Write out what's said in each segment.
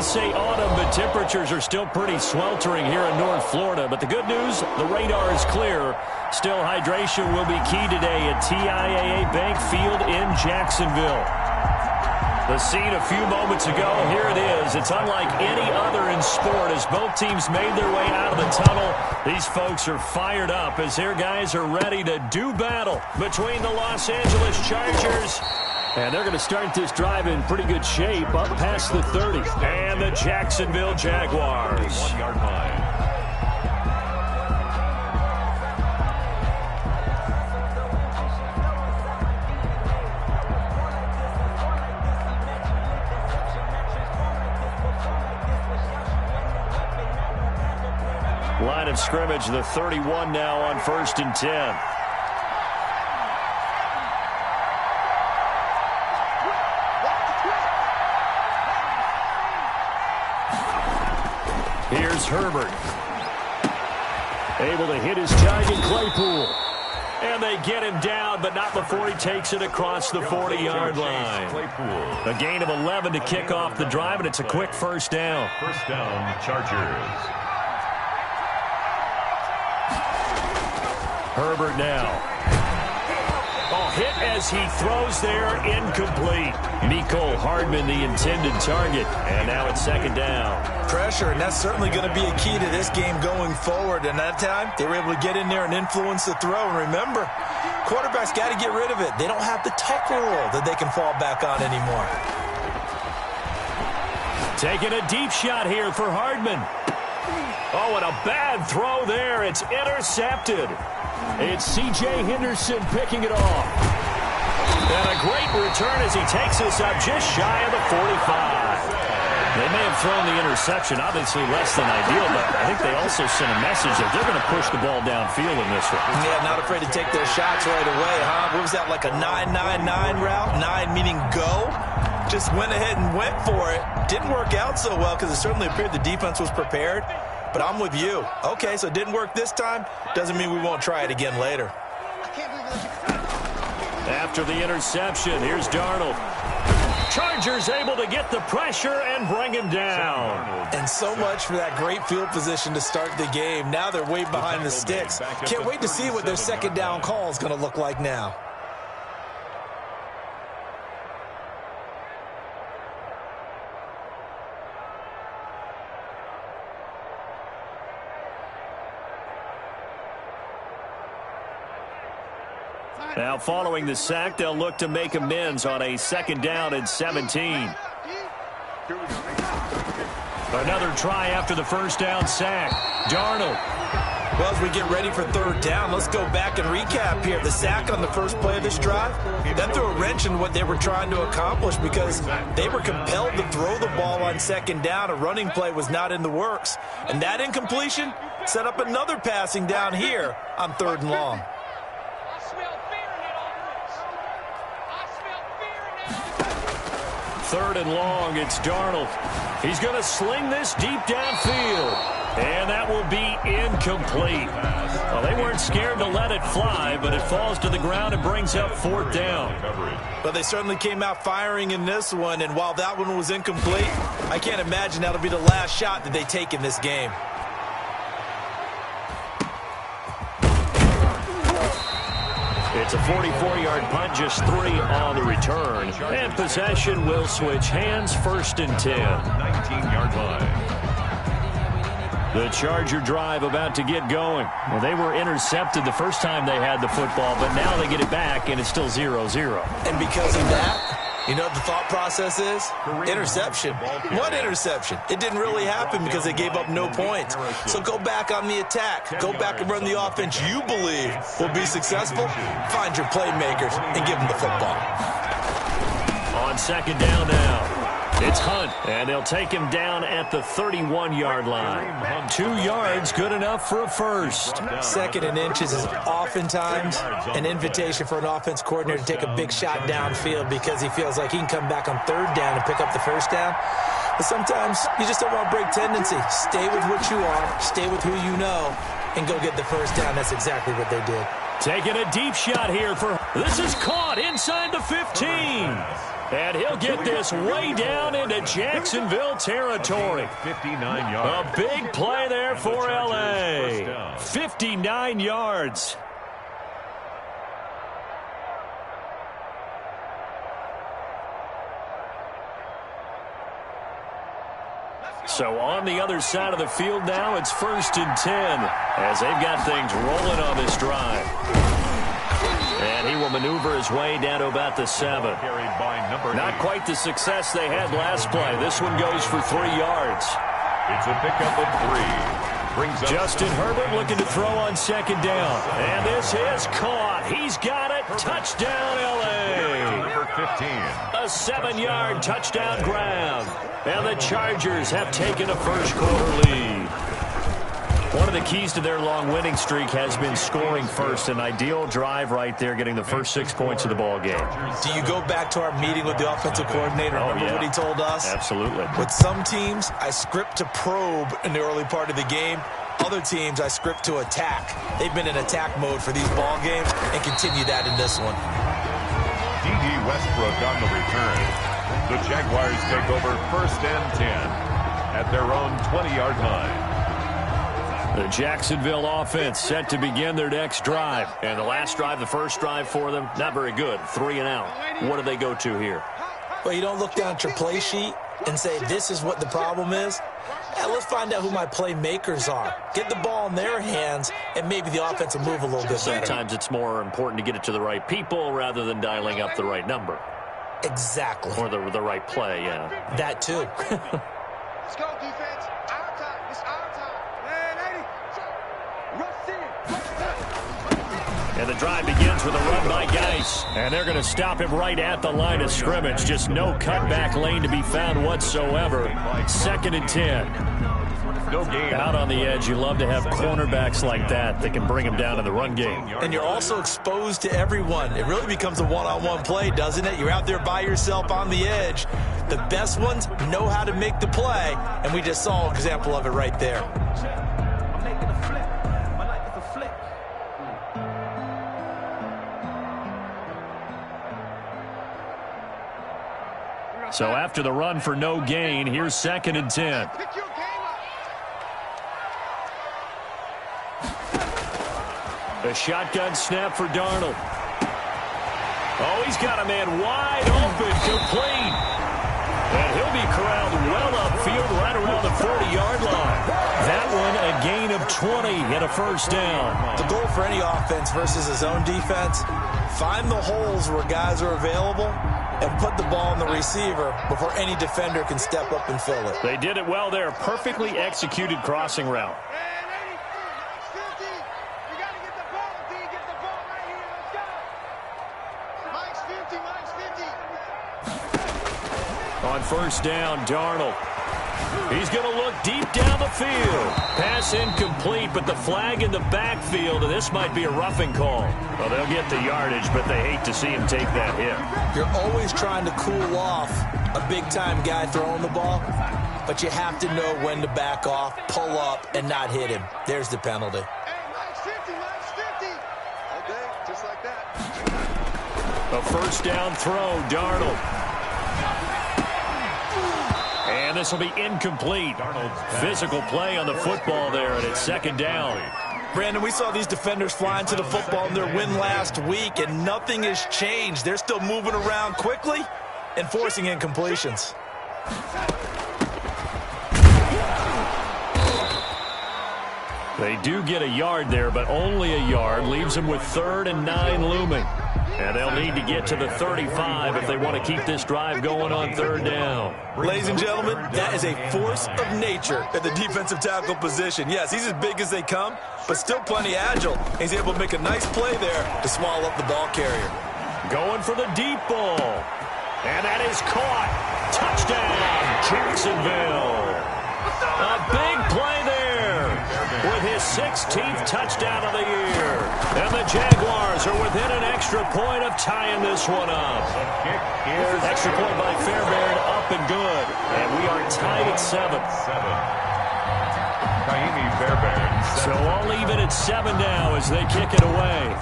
say autumn, but temperatures are still pretty sweltering here in North Florida. But the good news, the radar is clear. Still, hydration will be key today at TIAA Bank Field in Jacksonville. The scene a few moments ago, here it is. It's unlike any other in sport as both teams made their way out of the tunnel. These folks are fired up as their guys are ready to do battle between the Los Angeles Chargers. And they're going to start this drive in pretty good shape up past the 30. And the Jacksonville Jaguars. 1-yard line. Line of scrimmage, the 31 now on 1st and 10. Here's Herbert. Able to hit his target, Claypool. And they get him down, but not before he takes it across the 40-yard line. A gain of 11 to kick off the drive, and it's a quick first down. First down, Chargers. Herbert now. Hit as he throws there, incomplete. Mecole Hardman, the intended target, and now it's second down. Pressure, and that's certainly going to be a key to this game going forward. And that time, they were able to get in there and influence the throw. And remember, quarterbacks got to get rid of it. They don't have the tuck rule that they can fall back on anymore. Taking a deep shot here for Hardman. Oh, and a bad throw there. It's intercepted. It's C.J. Henderson picking it off. And a great return as he takes us up just shy of the 45. They may have thrown the interception, obviously less than ideal, but I think they also sent a message that they're going to push the ball downfield in this one. Yeah, not afraid to take their shots right away, huh? What was that, like a 9-9-9 route? 9 meaning go? Just went ahead and went for it. Didn't work out so well because it certainly appeared the defense was prepared. But I'm with you. Okay, so it didn't work this time. Doesn't mean we won't try it again later. After the interception, here's Darnold. Chargers able to get the pressure and bring him down. And so much for that great field position to start the game. Now they're way behind the sticks. Can't wait to see what their second down call is going to look like now. Now, following the sack, they'll look to make amends on a second down and 17. Another try after the first down sack. Darnold. Well, as we get ready for third down, let's go back and recap here. The sack on the first play of this drive, that threw a wrench in what they were trying to accomplish because they were compelled to throw the ball on second down. A running play was not in the works. And that incompletion set up another passing down here on third and long. Third and long, it's Darnold. He's going to sling this deep downfield. And that will be incomplete. Well, they weren't scared to let it fly, but it falls to the ground and brings up fourth down. But they certainly came out firing in this one, and while that one was incomplete, I can't imagine that'll be the last shot that they take in this game. It's a 44-yard punt, just 3 on the return. And possession will switch hands, 1st and 10. 19-yard line. The Charger drive about to get going. Well, they were intercepted the first time they had the football, but now they get it back, and it's still 0-0. And because of that, you know what the thought process is? Interception. What interception? It didn't really happen because they gave up no points. So go back on the attack. Go back and run the offense you believe will be successful. Find your playmakers and give them the football. On second down now. It's Hunt, and they'll take him down at the 31-yard line. 2 yards, good enough for a first. Second and inches is oftentimes an invitation for an offense coordinator to take a big shot downfield because he feels like he can come back on third down and pick up the first down. But sometimes you just don't want to break tendency. Stay with what you are, stay with who you know, and go get the first down. That's exactly what they did. Taking a deep shot here for... This is caught inside the 15. And he'll get this way down into Jacksonville territory. 59 yards. A big play there for L.A. 59 yards. So on the other side of the field now, it's 1st and 10 as they've got things rolling on this drive. And he will maneuver his way down to about the 7. Not quite the success they had last play. This one goes for 3 yards. It's a pickup of 3. Brings up Justin Herbert looking to throw on 2nd down. And this is caught. He's got it. Touchdown, L.A. number 15. A 7-yard touchdown grab. And the Chargers have taken a first-quarter lead. One of the keys to their long winning streak has been scoring first. An ideal drive right there, getting the first 6 points of the ball game. Do you go back to our meeting with the offensive coordinator? Remember what he told us? Absolutely. With some teams, I script to probe in the early part of the game. Other teams, I script to attack. They've been in attack mode for these ball games and continue that in this one. D.D. Westbrook on the return. The Jaguars take over 1st and 10 at their own 20-yard line. The Jacksonville offense set to begin their next drive. And the last drive, the first drive for them, not very good. 3 and out. What do they go to here? Well, you don't look down at your play sheet and say, this is what the problem is. Yeah, let's find out who my playmakers are. Get the ball in their hands, and maybe the offense will move a little bit better. Sometimes it's more important to get it to the right people rather than dialing up the right number. Exactly. Or the right play, yeah. That, too. Let's go, defense. Our time. It's our time. Man, 80. And the drive begins with a run by Geis. And they're going to stop him right at the line of scrimmage. Just no cutback lane to be found whatsoever. 2nd and 10. No gain. Out on the edge, you love to have cornerbacks like that can bring him down in the run game. And you're also exposed to everyone. It really becomes a one-on-one play, doesn't it? You're out there by yourself on the edge. The best ones know how to make the play, and we just saw an example of it right there. I'm making a flip. I like the flip. So after the run for no gain, here's 2nd and 10. Pick your game up. A shotgun snap for Darnold. Oh, he's got a man wide open, complete. And he'll be corralled well upfield right around the 40-yard line. That one a gain of 20 and a first down. The goal for any offense versus his own defense, find the holes where guys are available and put the ball in the receiver before any defender can step up and fill it. They did it well there. Perfectly executed crossing route. Man, 80. Mike's 50. You got to get the ball, D. Get the ball right here. Let's go. Mike's 50. Mike's 50. On first down, Darnold. He's going to look deep down the field. Pass incomplete, but the flag in the backfield, and this might be a roughing call. Well, they'll get the yardage, but they hate to see him take that hit. You're always trying to cool off a big-time guy throwing the ball, but you have to know when to back off, pull up, and not hit him. There's the penalty. Hey, Mike's 50. Mike's 50. Okay, just like that. A first down throw, Darnold. And this will be incomplete. Physical play on the football there, and it's 2nd down. Brandon, we saw these defenders flying to the football in their win last week, and nothing has changed. They're still moving around quickly and forcing incompletions. They do get a yard there, but only a yard. Leaves them with 3rd and 9 looming. And they'll need to get to the 35 if they want to keep this drive going on 3rd down. Ladies and gentlemen, that is a force of nature at the defensive tackle position. Yes, he's as big as they come, but still plenty agile. He's able to make a nice play there to swallow up the ball carrier. Going for the deep ball. And that is caught. Touchdown, Jacksonville. A big play there with his 16th touchdown of the year. And the Jaguars are within an extra point of tying this one up. Extra point by Fairbairn, up and good. And we are tied at 7. Kaimi Fairbairn. So I'll leave it at 7 now as they kick it away.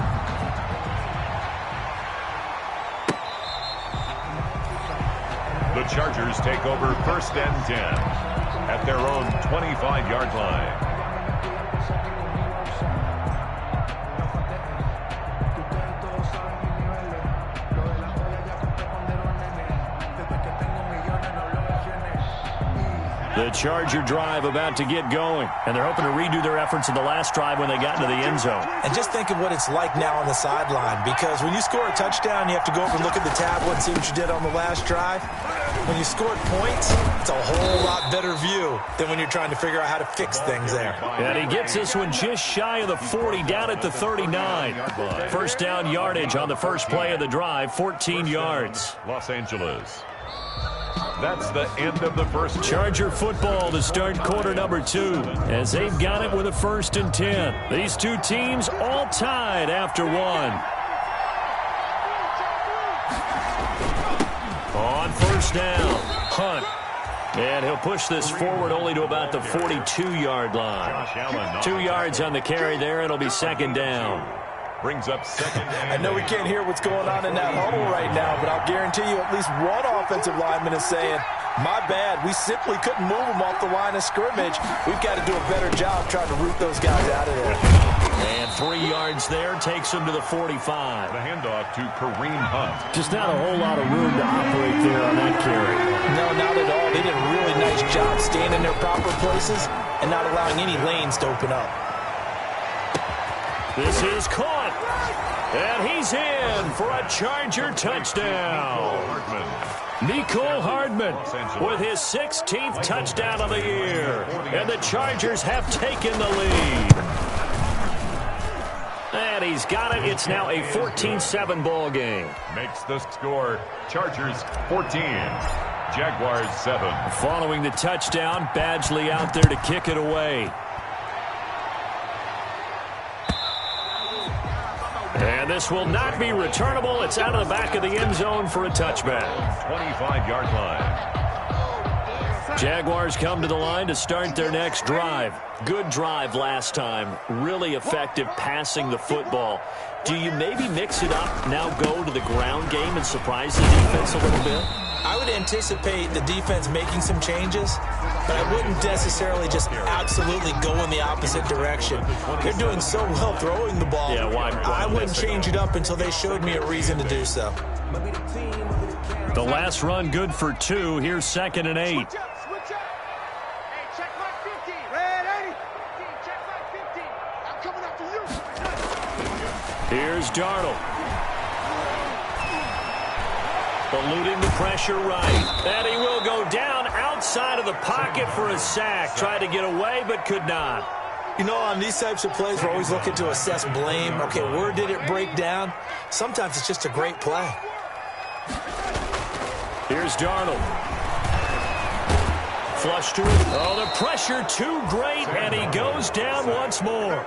The Chargers take over 1st and 10 at their own 25-yard line. The Charger drive about to get going, and they're hoping to redo their efforts in the last drive when they got into the end zone. And just think of what it's like now on the sideline, because when you score a touchdown, you have to go over and look at the tablet and see what you did on the last drive. When you scored points, it's a whole lot better view than when you're trying to figure out how to fix things there. And he gets this one just shy of the 40, down at the 39. First down yardage on the first play of the drive, 14 yards. Los Angeles. That's the end of the first. Charger football to start quarter number 2, as they've got it with a 1st and 10. These two teams all tied after one. On first down, Hunt. And he'll push this forward only to about the 42-yard line. 2 yards on the carry there. It'll be 2nd down. Brings up 2nd. I know we can't hear what's going on in that huddle right now, but I'll guarantee you at least one offensive lineman is saying, my bad, we simply couldn't move them off the line of scrimmage. We've got to do a better job trying to root those guys out of there. And 3 yards there takes him to the 45. The handoff to Kareem Hunt. Just not a whole lot of room to operate there on that carry. No, not at all. They did a really nice job staying in their proper places and not allowing any lanes to open up. This is caught, and he's in for a Charger touchdown. Mecole Hardman with his 16th touchdown of the year, and the Chargers have taken the lead. And he's got it. It's now a 14-7 ball game. Makes the score Chargers 14, Jaguars 7. Following the touchdown, Badgley out there to kick it away. And this will not be returnable. It's out of the back of the end zone for a touchback. 25-yard line. Jaguars come to the line to start their next drive. Good drive last time. Really effective passing the football. Do you maybe mix it up, now go to the ground game and surprise the defense a little bit? I would anticipate the defense making some changes, but I wouldn't necessarily just absolutely go in the opposite direction. They're doing so well throwing the ball. Yeah, why I wouldn't change it up until they showed me a reason to do so. The last run good for 2. Here's 2nd and 8. Switch up. Hey, check my 50. Red 80. Check my 50. I'm coming up for you. Here's Darnold. Eluding the pressure right. And he will go down outside of the pocket for a sack. Tried to get away, but could not. You know, on these types of plays, we're always looking to assess blame. Okay, where did it break down? Sometimes it's just a great play. Here's Darnold. Flush to it. Oh, the pressure too great, and he goes down once more.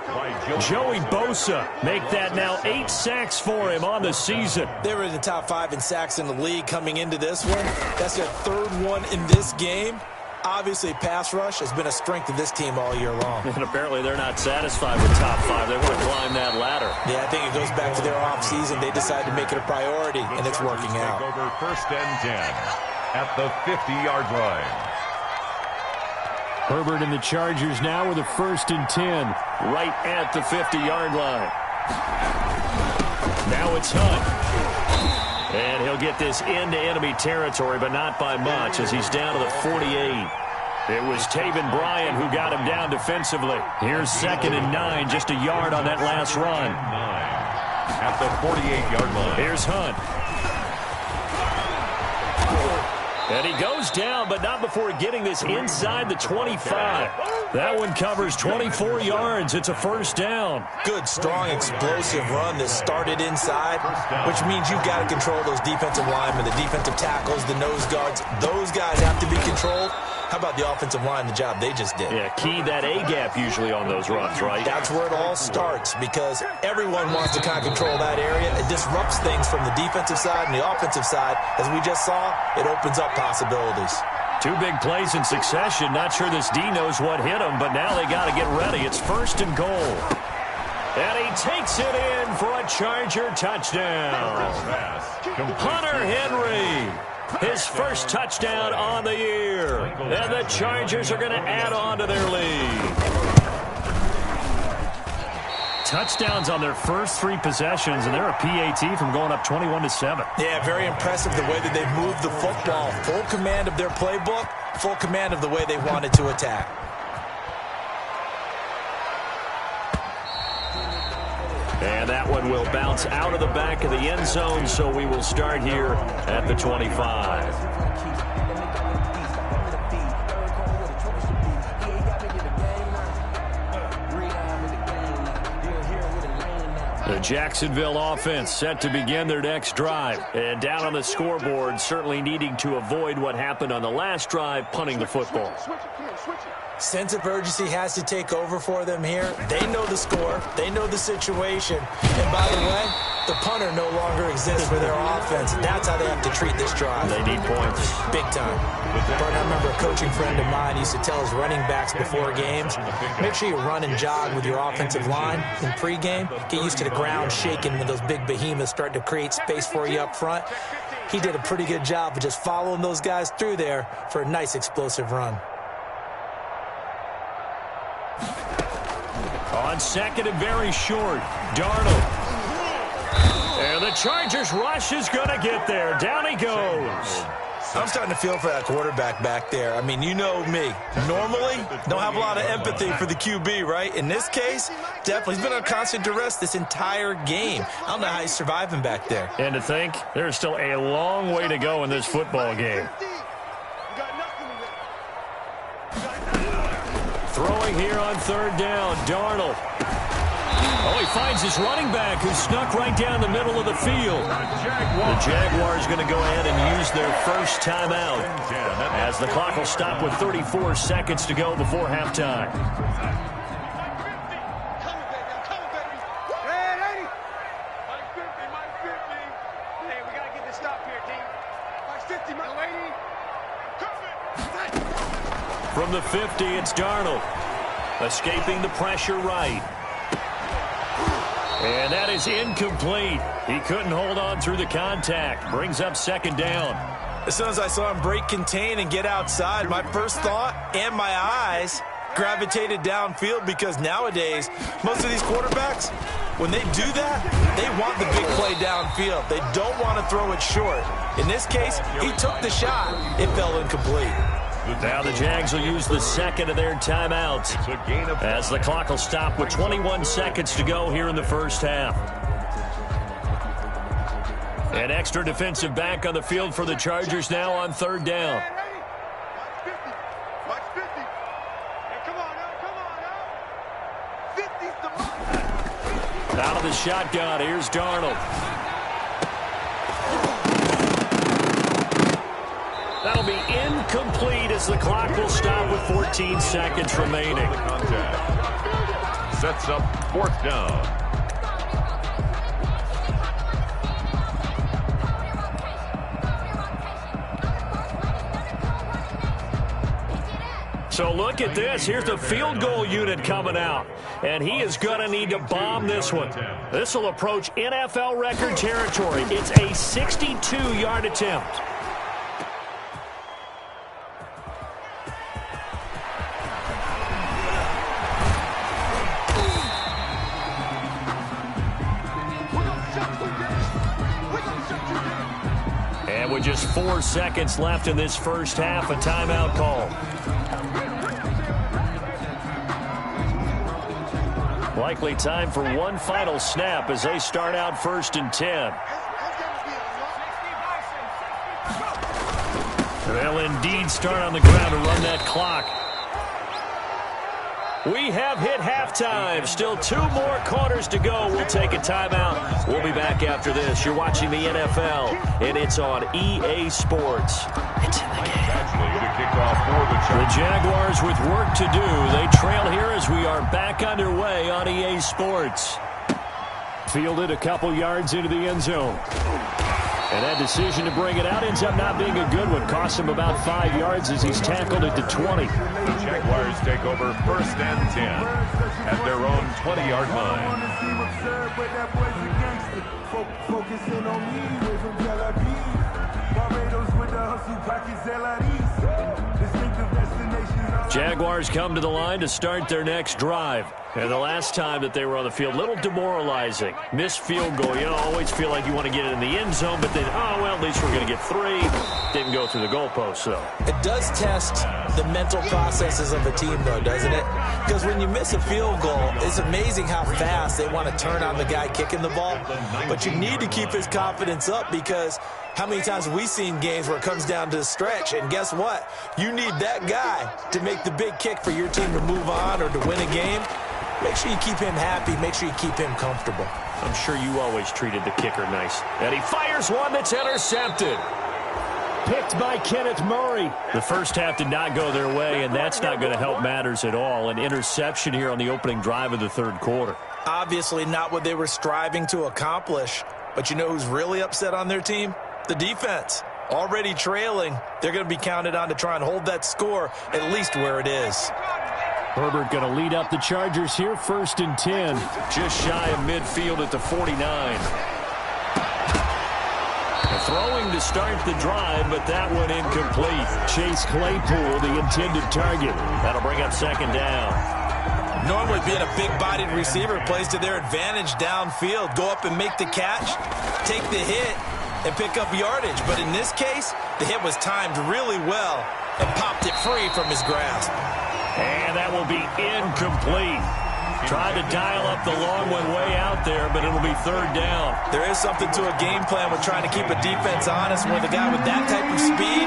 Joey Bosa make that now 8 sacks for him on the season. They were in the top 5 in sacks in the league coming into this one. That's their 3rd one in this game. Obviously, pass rush has been a strength of this team all year long. And apparently they're not satisfied with top 5. They want to climb that ladder. Yeah, I think it goes back to their offseason. They decided to make it a priority, and it's working out. Take over 1st and 10 at the 50-yard line. Herbert and the Chargers now with a 1st and 10 right at the 50-yard line. Now it's Hunt. And he'll get this into enemy territory, but not by much as he's down to the 48. It was Taven Bryan who got him down defensively. Here's 2nd and 9, just a yard on that last run. At the 48-yard line. Here's Hunt. And he goes down, but not before getting this inside the 25. That one covers 24 yards. It's a 1st down. Good, strong, explosive run that started inside, which means you've got to control those defensive linemen, the defensive tackles, the nose guards. Those guys have to be controlled. How about the offensive line, the job they just did? Yeah, key that A-gap usually on those runs, right? That's where it all starts, because everyone wants to kind of control that area. It disrupts things from the defensive side and the offensive side. As we just saw, it opens up possibilities. 2 big plays in succession. Not sure this D knows what hit him, but now they got to get ready. It's 1st and goal. And he takes it in for a Charger touchdown. Hunter Henry His first touchdown on the year. And the Chargers are going to add on to their lead. Touchdowns on their first 3 possessions, and they're a PAT from going up 21-7. Yeah, very impressive the way that they've moved the football. Full command of their playbook, full command of the way they wanted to attack. And that one will bounce out of the back of the end zone, so we will start here at the 25. The Jacksonville offense set to begin their next drive. And down on the scoreboard, certainly needing to avoid what happened on the last drive, punting the football. Sense of urgency has to take over for them here. They know the score. They know the situation. And by the way, the punter no longer exists for their offense. That's how they have to treat this drive. They need points. Big time. But I remember a coaching friend of mine used to tell his running backs before games, make sure you run and jog with your offensive line in pregame. Get used to the ground shaking when those big behemoths start to create space for you up front. He did a pretty good job of just following those guys through there for a nice explosive run. On second and very short, Darnold. And the Chargers rush is going to get there. Down he goes. I'm starting to feel for that quarterback back there. I mean, you know me. Normally, don't have a lot of empathy for the QB, right? In this case, definitely. He's been on constant duress this entire game. I don't know how he's surviving back there. And to think, there's still a long way to go in this football game. Throwing here on third down, Darnold. Oh, he finds his running back who snuck right down the middle of the field. The Jaguars going to go ahead and use their first timeout as the clock will stop with 34 seconds to go before halftime. From the 50, it's Darnold. Escaping the pressure right. And that is incomplete. He couldn't hold on through the contact. Brings up second down. As soon as I saw him break contain and get outside, my first thought and my eyes gravitated downfield, because nowadays, most of these quarterbacks, when they do that, they want the big play downfield. They don't want to throw it short. In this case, he took the shot. It fell incomplete. Now the Jags will use the second of their timeouts as the clock will stop with 21 seconds to go here in the first half. An extra defensive back on the field for the Chargers now on third down. Out of the shotgun, here's Darnold. That'll be incomplete as the clock will stop with 14 seconds remaining. Sets up fourth down. So look at this. Here's the field goal unit coming out. And he is going to need to bomb this one. This will approach NFL record territory. It's a 62-yard attempt. And with just 4 seconds left in this first half, a timeout call. Likely time for one final snap as they start out first and 10. They'll indeed start on the ground to run that clock. We have hit halftime. Still 2 more quarters to go. We'll take a timeout. We'll be back after this. You're watching the NFL, and it's on EA Sports. It's in the game. The Jaguars with work to do. They trail here as we are back underway on EA Sports. Fielded a couple yards into the end zone. And that decision to bring it out ends up not being a good one. Costs him about 5 yards as he's tackled it to 20. The Jaguars take over first and 10 at their own 20-yard line. Jaguars come to the line to start their next drive. And the last time that they were on the field, a little demoralizing. Missed field goal. You know, always feel like you want to get it in the end zone, but then, oh, well, at least we're going to get 3. Didn't go through the goalpost, though. It does test the mental processes of a team, though, doesn't it? Because when you miss a field goal, it's amazing how fast they want to turn on the guy kicking the ball. But you need to keep his confidence up, because how many times have we seen games where it comes down to the stretch? And guess what? You need that guy to make the big kick for your team to move on or to win a game. Make sure you keep him happy. Make sure you keep him comfortable. I'm sure you always treated the kicker nice. And he fires one that's intercepted. Picked by Kenneth Murray. The first half did not go their way, and that's not going to help matters at all. An interception here on the opening drive of the third quarter. Obviously not what they were striving to accomplish. But you know who's really upset on their team? The defense. Already trailing. They're going to be counted on to try and hold that score at least where it is. Herbert going to lead up the Chargers here, 1st and 10. Just shy of midfield at the 49. Throwing to start the drive, but that one incomplete. Chase Claypool, the intended target. That'll bring up 2nd down. Normally being a big-bodied receiver plays to their advantage downfield. Go up and make the catch, take the hit, and pick up yardage. But in this case, the hit was timed really well and popped it free from his grasp. And that will be incomplete. Tried to dial up the long one way out there, but it'll be 3rd down. There is something to a game plan with trying to keep a defense honest. With a guy with that type of speed,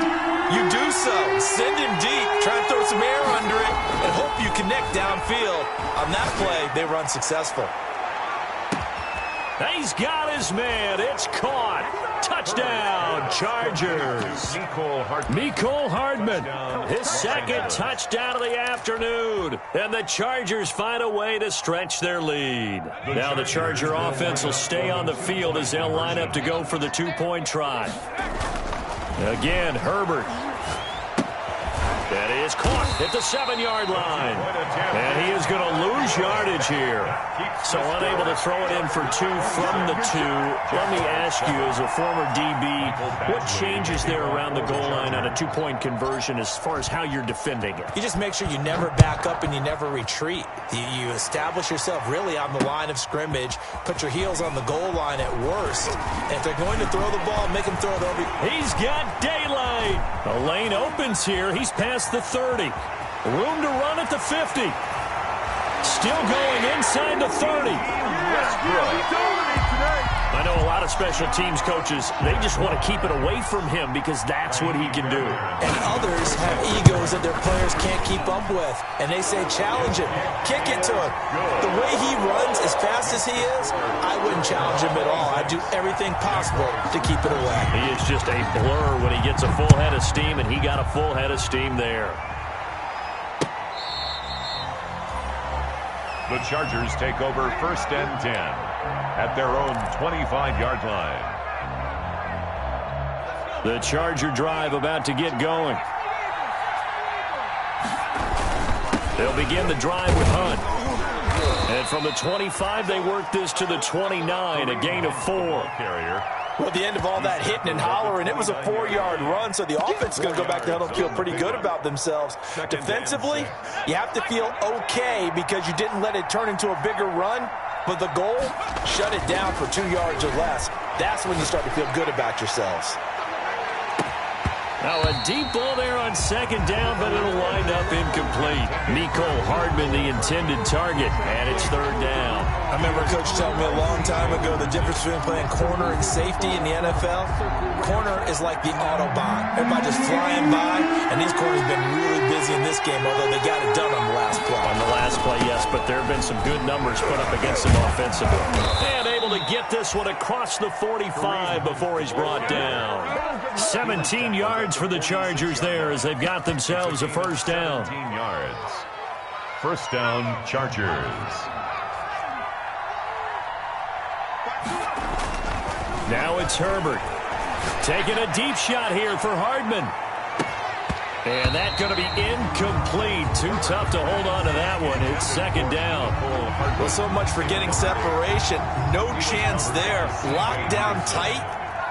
you do so. Send him deep, try and throw some air under it, and hope you connect downfield. On that play, they were unsuccessful. He's got his man. It's caught. Touchdown, Chargers. Mecole Hardman, his 2nd touchdown of the afternoon. And the Chargers find a way to stretch their lead. Now the Charger offense will stay on the field as they'll line up to go for the 2-point try. Again, Herbert. That is caught at the 7-yard line. And he is going to lose yardage here. So unable to throw it in for 2 from the 2. Let me ask you, as a former DB, what changes there around the goal line on a 2-point conversion as far as how you're defending it? You just make sure you never back up and you never retreat. You establish yourself really on the line of scrimmage, put your heels on the goal line at worst. And if they're going to throw the ball, make them throw it over. He's got daylight. The lane opens here. He's past the 30. Room to run at the 50. Still going inside the 30. I know a lot of special teams coaches, they just want to keep it away from him because that's what he can do. And others have egos that their players can't keep up with. And they say, challenge him. Kick it to him. The way he runs as fast as he is, I wouldn't challenge him at all. I'd do everything possible to keep it away. He is just a blur when he gets a full head of steam, and he got a full head of steam there. The Chargers take over 1st and 10 at their own 25-yard line. The Charger drive about to get going. They'll begin the drive with Hunt. And from the 25, they work this to the 29, a gain of 4. Carrier. Well, at the end of all that hitting and hollering, it was a 4-yard run, so the offense is going to go back to huddle and feel pretty good about themselves. Defensively, you have to feel okay because you didn't let it turn into a bigger run, but the goal, shut it down for 2 yards or less. That's when you start to feel good about yourselves. Now a deep ball there on 2nd down, but it'll wind up incomplete. Mecole Hardman, the intended target, and it's 3rd down. I remember a coach telling me a long time ago the difference between playing corner and safety in the NFL. Corner is like the Autobahn. Everybody just flying by, and these corners have been really busy in this game, although they got it done on the last play. On the last play, yes, but there have been some good numbers put up against them offensively. And able to get this one across the 45 before he's brought down. 17 yards for the Chargers there as they've got themselves a 1st down. 17 yards. 1st down, Chargers. Now it's Herbert. Taking a deep shot here for Hardman. And that's going to be incomplete. Too tough to hold on to that one. It's 2nd down. Well, so much for getting separation. No chance there. Locked down tight.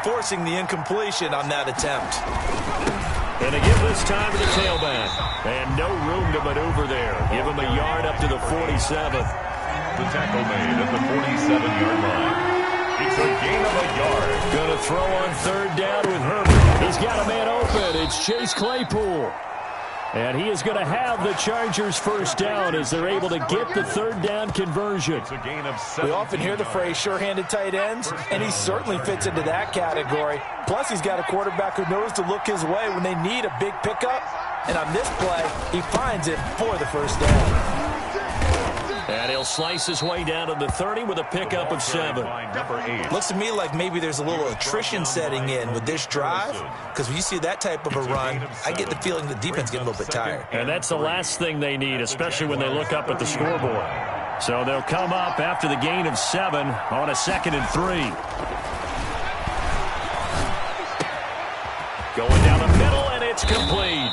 forcing the incompletion on that attempt. And they give this time to the tailback. And no room to maneuver there. Give him a yard up to the 47. The tackle made at the 47-yard line. It's a gain of a yard. Going to throw on third down with Herbert. He's got a man open. It's Chase Claypool. And he is going to have the Chargers first down as they're able to get the third down conversion. It's a gain of 7. We often hear the phrase sure-handed tight ends, and he certainly fits into that category. Plus, he's got a quarterback who knows to look his way when they need a big pickup. And on this play, he finds it for the first down. And he'll slice his way down to the 30 with a pickup of 7. Number 8. Looks to me like maybe there's a little attrition setting in with this drive, because when you see that type of a run, I get the feeling the defense getting a little bit tired. And that's the last thing they need, especially when they look up at the scoreboard. So they'll come up after the gain of 7 on a 2nd and 3. Going down the middle, and it's complete.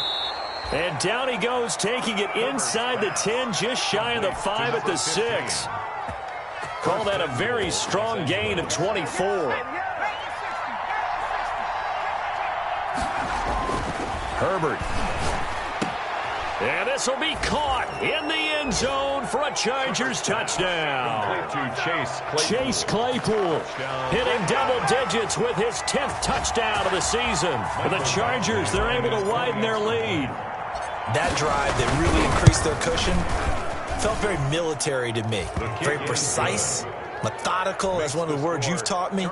And down he goes, taking it inside the 10, just shy of the 5 at the 6. Call that a very strong gain of 24. Herbert. And this will be caught in the end zone for a Chargers touchdown. Chase Claypool hitting double digits with his 10th touchdown of the season. For the Chargers, they're able to widen their lead. That drive that really increased their cushion felt very military to me. Very precise, methodical, that's one of the words you've taught me.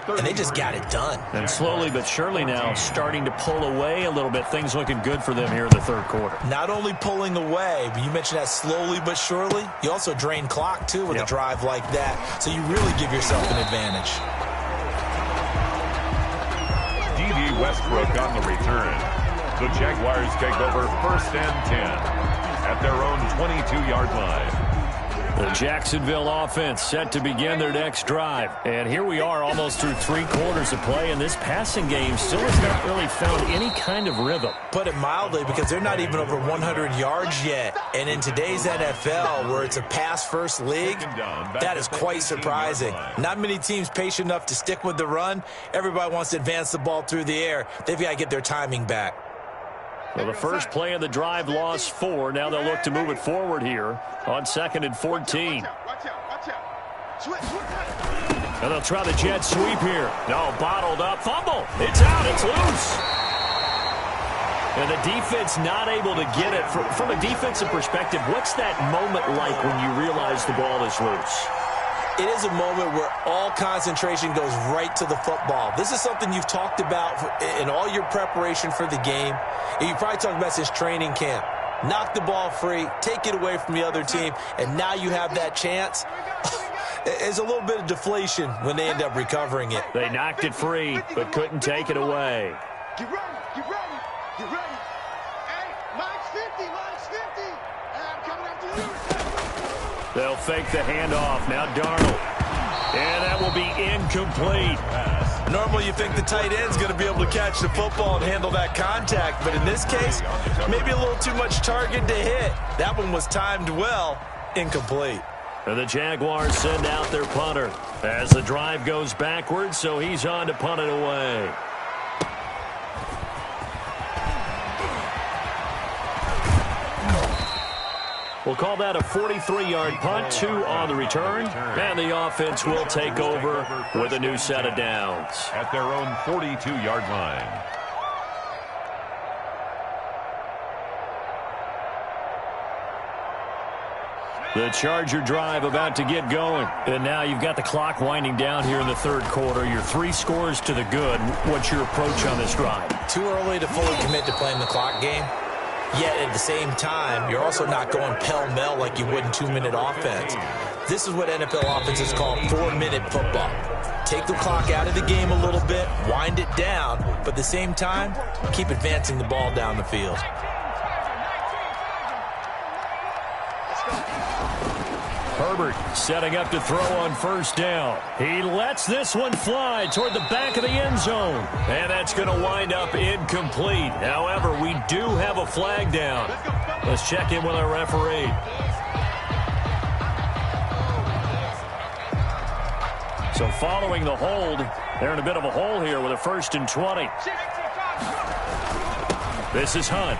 And they just got it done. And slowly but surely now starting to pull away a little bit. Things looking good for them here in the third quarter. Not only pulling away, but you mentioned that slowly but surely. You also drain clock, too, with a drive like that. So you really give yourself an advantage. D.D. Westbrook on the return. The Jaguars take over 1st and 10 at their own 22-yard line. The Jacksonville offense set to begin their next drive. And here we are almost through 3 quarters of play, and this passing game still has not really found any kind of rhythm. Put it mildly, because they're not even over 100 yards yet. And in today's NFL, where it's a pass-first league, that is quite surprising. Not many teams patient enough to stick with the run. Everybody wants to advance the ball through the air. They've got to get their timing back. Well, the first play of the drive lost 4. Now they'll look to move it forward here on 2nd and 14. And they'll try the jet sweep here. No, bottled up. Fumble. It's out. It's loose. And the defense not able to get it. From a defensive perspective, what's that moment like when you realize the ball is loose? It is a moment where all concentration goes right to the football. This is something you've talked about in all your preparation for the game. And you probably talked about since training camp. Knock the ball free, take it away from the other team, and now you have that chance. There's a little bit of deflation when they end up recovering it. They knocked it free, but couldn't take it away. Get ready, get ready, get ready. Hey, mine's 50, mine's 50. And I'm coming after you. They'll fake the handoff. Now Darnold. And that will be incomplete. Normally you think the tight end's going to be able to catch the football and handle that contact, but in this case, maybe a little too much target to hit. That one was timed well, incomplete. And the Jaguars send out their punter as the drive goes backwards, so he's on to punt it away. We'll call that a 43-yard punt, 2 on the return, and the offense will take over with a new set of downs. At their own 42-yard line. The Charger drive about to get going. And now you've got the clock winding down here in the third quarter. You're 3 scores to the good. What's your approach on this drive? Too early to fully commit to playing the clock game. Yet at the same time, you're also not going pell-mell like you would in 2-minute offense. This is what NFL offenses call 4-minute football. Take the clock out of the game a little bit, wind it down, but at the same time, keep advancing the ball down the field. Herbert setting up to throw on first down. He lets this one fly toward the back of the end zone. And that's going to wind up incomplete. However, we do have a flag down. Let's check in with our referee. So following the hold, They're in a bit of a hole here with a 1st and 20. This is Hunt.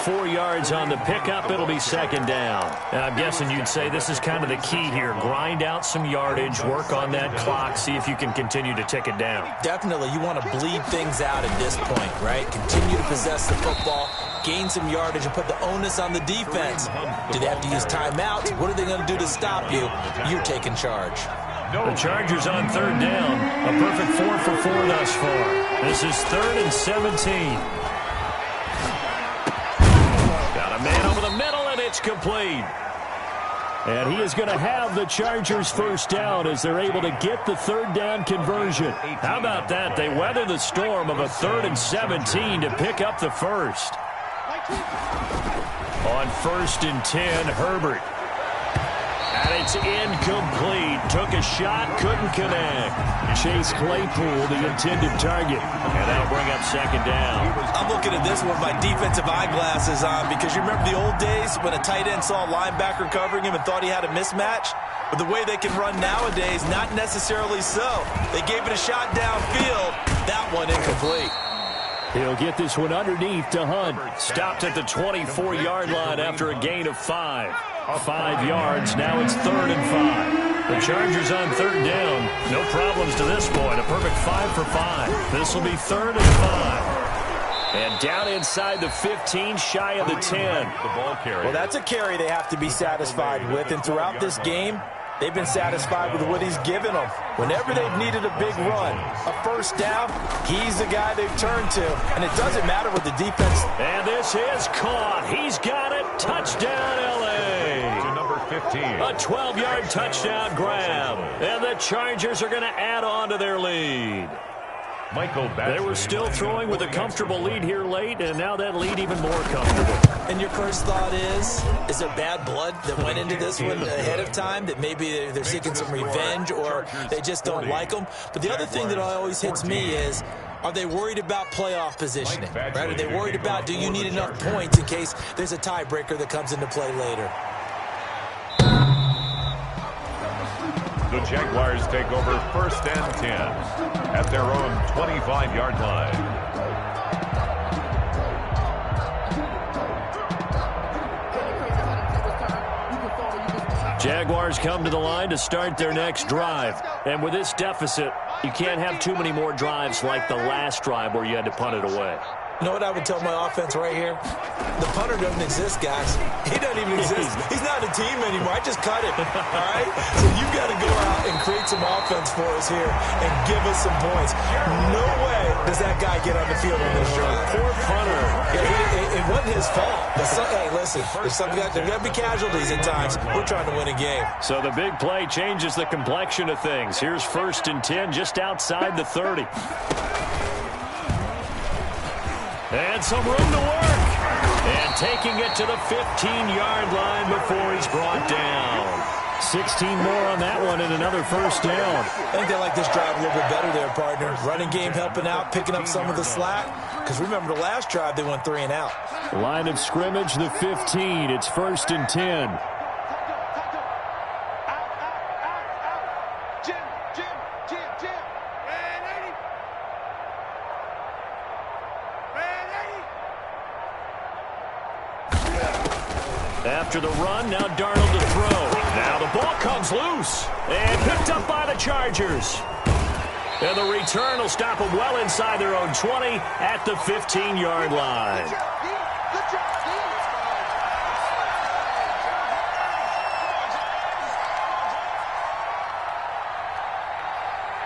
4 yards on the pickup. It'll be 2nd down. And I'm guessing you'd say this is kind of the key here. Grind out some yardage, work on that clock, see if you can continue to tick it down. Definitely. You want to bleed things out at this point, right? Continue to possess the football, gain some yardage, and put the onus on the defense. Do they have to use timeouts? What are they going to do to stop you? You're taking charge. The Chargers on 3rd down. A perfect 4 for 4 thus far. This is 3rd and 17. Man over the middle, and it's complete. And he is going to have the Chargers 1st down as they're able to get the 3rd down conversion. How about that? They weather the storm of a 3rd and 17 to pick up the 1st. On 1st and 10, Herbert. And it's incomplete. Took a shot, couldn't connect. Chase Claypool, the intended target. And that'll bring up 2nd down. I'm looking at this with my defensive eyeglasses on because you remember the old days when a tight end saw a linebacker covering him and thought he had a mismatch? But the way they can run nowadays, not necessarily so. They gave it a shot downfield. That one incomplete. He'll get this one underneath to Hunt. Stopped at the 24-yard line after a gain of 5. 5 yards. Now it's 3rd and 5. The Chargers on 3rd down. No problems to this point. A perfect 5 for 5. This will be 3rd and 5. And down inside the 15, shy of the 10. Well, that's a carry they have to be satisfied with. And throughout this game, they've been satisfied with what he's given them. Whenever they've needed a big run, a 1st down, he's the guy they've turned to. And it doesn't matter what the defense. And this is caught. He's got it. Touchdown, L.A. To number 15. A 12-yard touchdown grab. And the Chargers are going to add on to their lead. They were still throwing with a comfortable lead here late, and now that lead even more comfortable. And your first thought is there bad blood that went into this one ahead of time, that maybe they're seeking some revenge or they just don't like them? But the other thing that always hits me is, are they worried about playoff positioning? Right? Are they worried about, do you need enough points in case there's a tiebreaker that comes into play later? The Jaguars take over 1st and 10 at their own 25-yard line. Jaguars come to the line to start their next drive. And with this deficit, you can't have too many more drives like the last drive where you had to punt it away. You know what I would tell my offense right here? The punter doesn't exist, guys. He doesn't even exist. He's not a team anymore. I just cut him, all right? So you've got to go out and create some offense for us here and give us some points. No way does that guy get on the field on this drive. Poor punter. Yeah, it wasn't his fault. Hey, listen, there's going to be casualties at times. We're trying to win a game. So the big play changes the complexion of things. Here's 1st and 10 just outside the 30. And some room to work. And taking it to the 15-yard line before he's brought down. 16 more on that one and another 1st down. I think they like this drive a little bit better there, partner. Running game helping out, picking up some of the slack. Because remember the last drive, they went 3 and out. Line of scrimmage, the 15. It's 1st and 10. After the run, now Darnold to throw. Now the ball comes loose and picked up by the Chargers. And the return will stop them well inside their own 20 at the 15-yard line.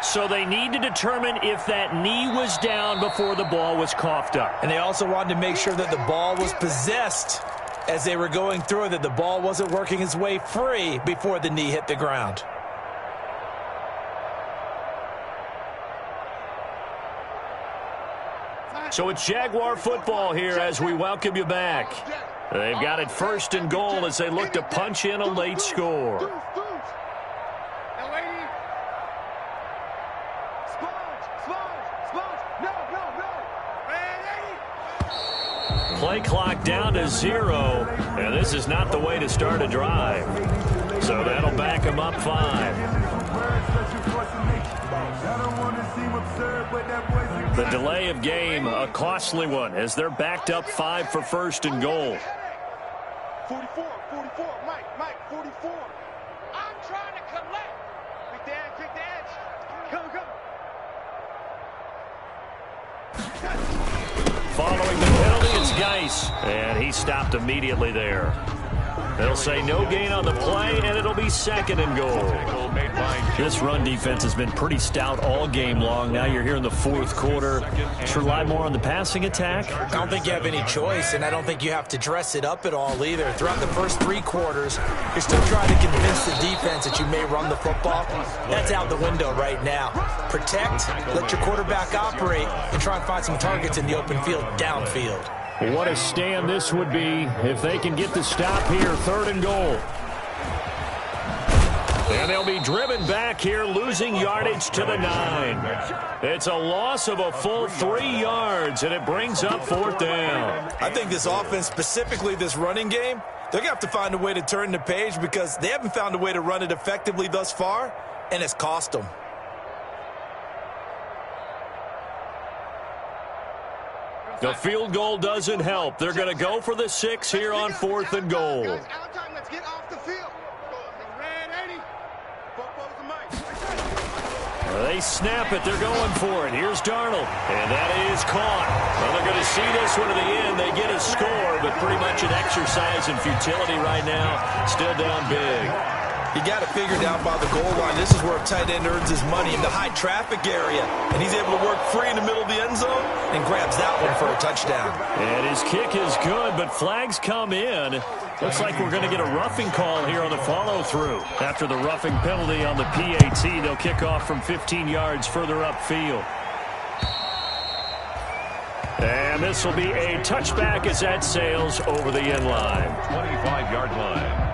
So they need to determine if that knee was down before the ball was coughed up. And they also wanted to make sure that the ball was possessed as they were going through it, that the ball wasn't working its way free before the knee hit the ground. So it's Jaguar football here as we welcome you back. They've got it 1st and goal as they look to punch in a late score. Play clock down to 0, and this is not the way to start a drive. So that'll back them up 5. The delay of game, a costly one, as they're backed up 5 for first and goal. 44, Mike, 44. I'm trying to collect. Pick the edge. Go. Following the penalty, it's Geis, and he stopped immediately there. They'll say no gain on the play, and it'll be second and goal. This run defense has been pretty stout all game long. Now you're here in the fourth quarter. Just rely more on the passing attack. I don't think you have any choice, and I don't think you have to dress it up at all either. Throughout the first 3 quarters, you're still trying to convince the defense that you may run the football. That's out the window right now. Protect, let your quarterback operate, and try and find some targets in the open field downfield. What a stand this would be if they can get the stop here, third and goal. And they'll be driven back here, losing yardage to the 9. It's a loss of a full 3 yards, and it brings up fourth down. I think this offense, specifically this running game, they're going to have to find a way to turn the page because they haven't found a way to run it effectively thus far, and it's cost them. The field goal doesn't help. They're going to go for the 6 here on fourth and goal. Guys, out time. Let's get off the field. Red 80. They snap it. They're going for it. Here's Darnold. And that is caught. Well, they're going to see this one to the end. They get a score, but pretty much an exercise in futility right now. Still down big. You got to figure down by the goal line. This is where a tight end earns his money in the high traffic area. And he's able to work free in the middle of the end zone and grabs that one for a touchdown. And his kick is good, but flags come in. Looks like we're going to get a roughing call here on the follow-through. After the roughing penalty on the PAT, they'll kick off from 15 yards further upfield. And this will be a touchback as that sails over the end line. 25-yard line.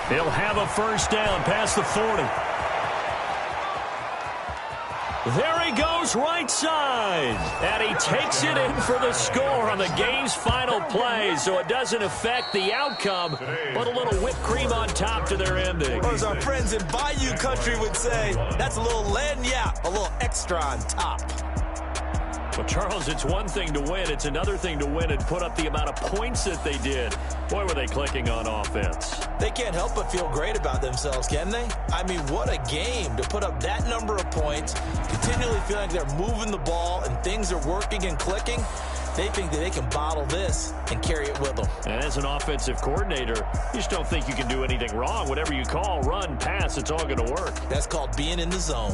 He'll have a first down past the 40. There he goes right side. And he takes it in for the score on the game's final play. So it doesn't affect the outcome, but a little whipped cream on top to their ending. Or as our friends in Bayou Country would say, that's a little lagniappe, a little extra on top. Well, Charles, it's one thing to win. It's another thing to win and put up the amount of points that they did. Boy, were they clicking on offense. They can't help but feel great about themselves, can they? I mean, what a game to put up that number of points, continually feeling like they're moving the ball and things are working and clicking. They think that they can bottle this and carry it with them. And as an offensive coordinator, you just don't think you can do anything wrong. Whatever you call, run, pass, it's all going to work. That's called being in the zone.